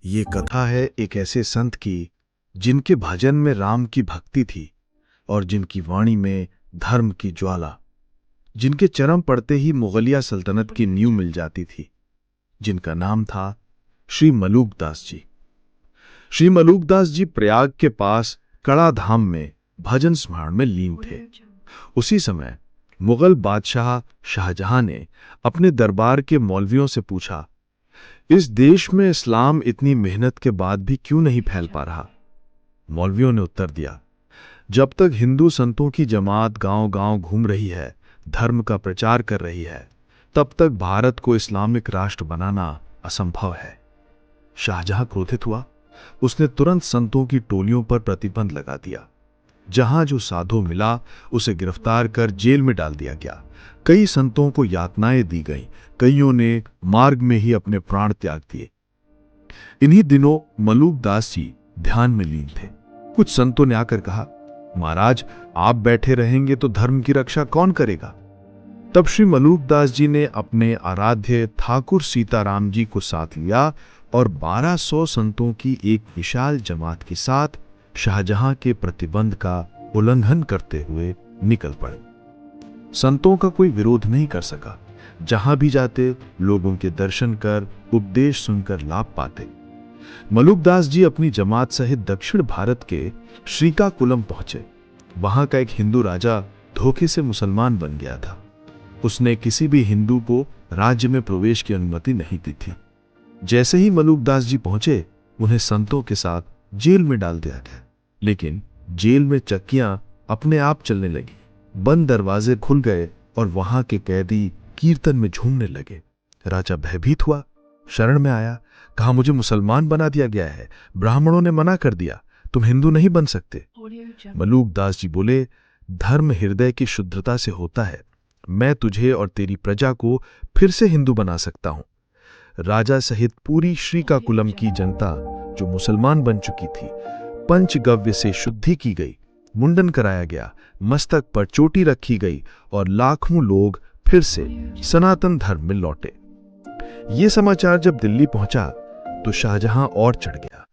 ये कथा है एक ऐसे संत की जिनके भजन में राम की भक्ति थी और जिनकी वाणी में धर्म की ज्वाला, जिनके चरम पड़ते ही मुगलिया सल्तनत की नींव मिल जाती थी, जिनका नाम था श्री मलूकदास जी। श्री मलूकदास जी प्रयाग के पास कड़ा धाम में भजन स्मरण में लीन थे। उसी समय मुगल बादशाह शाहजहां ने अपने दरबार के मौलवियों से पूछा, इस देश में इस्लाम इतनी मेहनत के बाद भी क्यों नहीं फैल पा रहा। मौलवियों ने उत्तर दिया, जब तक हिंदू संतों की जमात गांव-गांव घूम रही है, धर्म का प्रचार कर रही है, तब तक भारत को इस्लामिक राष्ट्र बनाना असंभव है। शाहजहां क्रोधित हुआ। उसने तुरंत संतों की टोलियों पर प्रतिबंध लगा दिया। जहां जो साधु मिला उसे गिरफ्तार कर जेल में डाल दिया गया। कई संतों को यातनाएं दी गईं, कईयों ने मार्ग में ही अपने प्राण त्याग दिए। इन्हीं दिनों मलूकदास जी ध्यान में लीन थे। कुछ संतों ने आकर कहा, महाराज, आप बैठे रहेंगे तो धर्म की रक्षा कौन करेगा। तब श्री मलूकदास जी ने अपने आराध्य ठाकुर सीताराम जी को साथ लिया और 1200 संतों की एक विशाल जमात के साथ शाहजहां के प्रतिबंध का उल्लंघन करते हुए निकल पड़े। संतों का कोई विरोध नहीं कर सका। जहां भी जाते लोगों के दर्शन कर, उपदेश सुनकर लाभ पाते। मलूकदास जी अपनी जमात सहित दक्षिण भारत के श्रीकाकुलम पहुंचे। वहां का एक हिंदू राजा धोखे से मुसलमान बन गया था। उसने किसी भी हिंदू को राज्य में प्रवेश की अनुमति नहीं दी थी। जैसे ही मलूकदास जी पहुंचे, उन्हें संतों के साथ जेल में डाल दिया गया। लेकिन जेल में चक्कियां अपने आप चलने लगी, बंद दरवाजे खुल गए और वहां के कैदी कीर्तन में झूमने लगे। राजा भयभीत हुआ, शरण में आया, कहा, मुझे मुसलमान बना दिया गया है, ब्राह्मणों ने मना कर दिया, तुम हिंदू नहीं बन सकते। मलूकदास जी बोले, धर्म हृदय की शुद्धता से होता है। मैं तुझे और तेरी प्रजा को फिर से हिंदू बना सकता हूं। राजा सहित पूरी श्रीकाकुलम की जनता जो मुसलमान बन चुकी थी, पंचगव्य से शुद्धि की गई, मुंडन कराया गया, मस्तक पर चोटी रखी गई और लाखों लोग फिर से सनातन धर्म में लौटे। ये समाचार जब दिल्ली पहुंचा तो शाहजहां और चढ़ गया।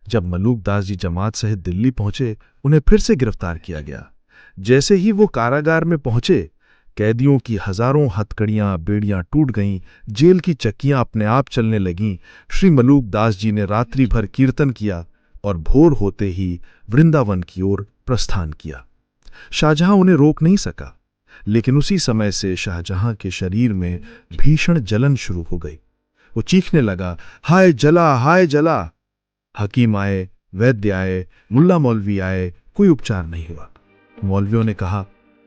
जब मलूकदास जी जमात सहित दिल्ली पहुंचे, उन्हें फिर से गिरफ्तार किया गया। जैसे ही वो कारागार में पहुंचे, कैदियों की हजारों हथकड़ियां, बेड़ियां टूट गईं, जेल की चक्कियां अपने आप चलने लगीं। श्री मलूकदास जी ने रात्रि भर कीर्तन किया और भोर होते ही वृंदावन की ओर प्रस्थान किया। शाहजहां उन्हें रोक नहीं सका, लेकिन उसी समय से शाहजहां के शरीर में भीषण जलन शुरू हो गई। वो चीखने लगा, हाय जला, हाय जला। हकीम आए, वैद्य आए, मुल्ला मौलवी आए, कोई उपचार नहीं हुआ। मौलवियों ने कहा,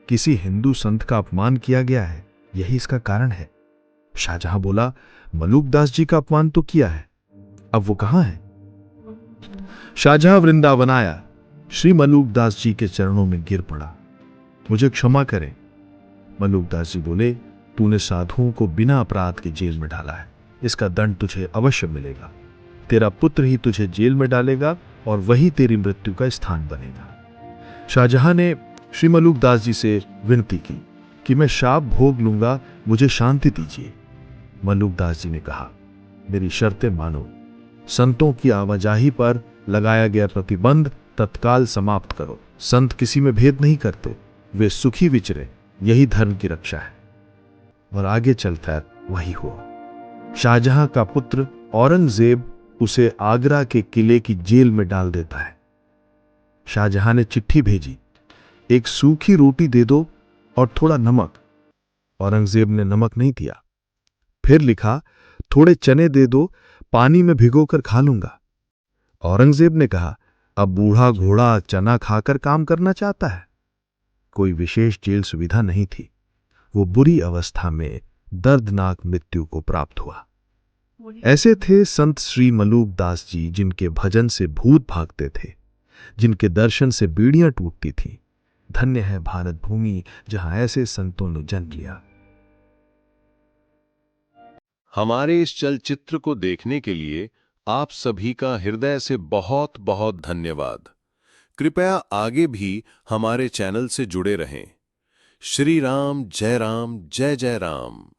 किसी हिंदू संत का अपमान किया गया है, यही इसका कारण है। शाहजहां बोला, मलूकदास जी का अपमान तो किया है, अब वो कहां है। शाहजहां वृंदावन आया, श्री मलूकदास जी के चरणों में गिर पड़ा, मुझे क्षमा करें। मलूकदास जी बोले, तूने साधुओं को बिना अपराध के जेल में डाला है, इसका दंड तुझे अवश्य मिलेगा। तेरा पुत्र ही तुझे जेल में डालेगा और वही तेरी मृत्यु का स्थान बनेगा। शाहजहां ने श्री मलूकदास जी से विनती की कि मैं शाप भोग लूंगा, मुझे शांति दीजिए। मलूकदास जी ने कहा, मेरी शर्तें मानो। संतों की आवाजाही पर लगाया गया प्रतिबंध तत्काल समाप्त करो। संत किसी में भेद नहीं करते, वे सुखी विचरे, यही धर्म की रक्षा है। और आगे चलकर वही हुआ। शाहजहां का पुत्र औरंगजेब उसे आगरा के किले की जेल में डाल देता है। शाहजहां ने चिट्ठी भेजी, एक सूखी रोटी दे दो और थोड़ा नमक। औरंगजेब ने नमक नहीं दिया। फिर लिखा, थोड़े चने दे दो, पानी में भिगोकर खा लूंगा। औरंगजेब ने कहा, अब बूढ़ा घोड़ा चना खाकर काम करना चाहता है। कोई विशेष जेल सुविधा नहीं थी। वो बुरी अवस्था में दर्दनाक मृत्यु को प्राप्त हुआ। ऐसे थे संत श्री मलूकदास जी, जिनके भजन से भूत भागते थे, जिनके दर्शन से बीड़ियां टूटती थीं। धन्य है भारत भूमि, जहां ऐसे संतों ने जन्म लिया। हमारे इस चलचित्र को देखने के लिए आप सभी का हृदय से बहुत बहुत धन्यवाद। कृपया आगे भी हमारे चैनल से जुड़े रहें। श्री राम, जय जय राम।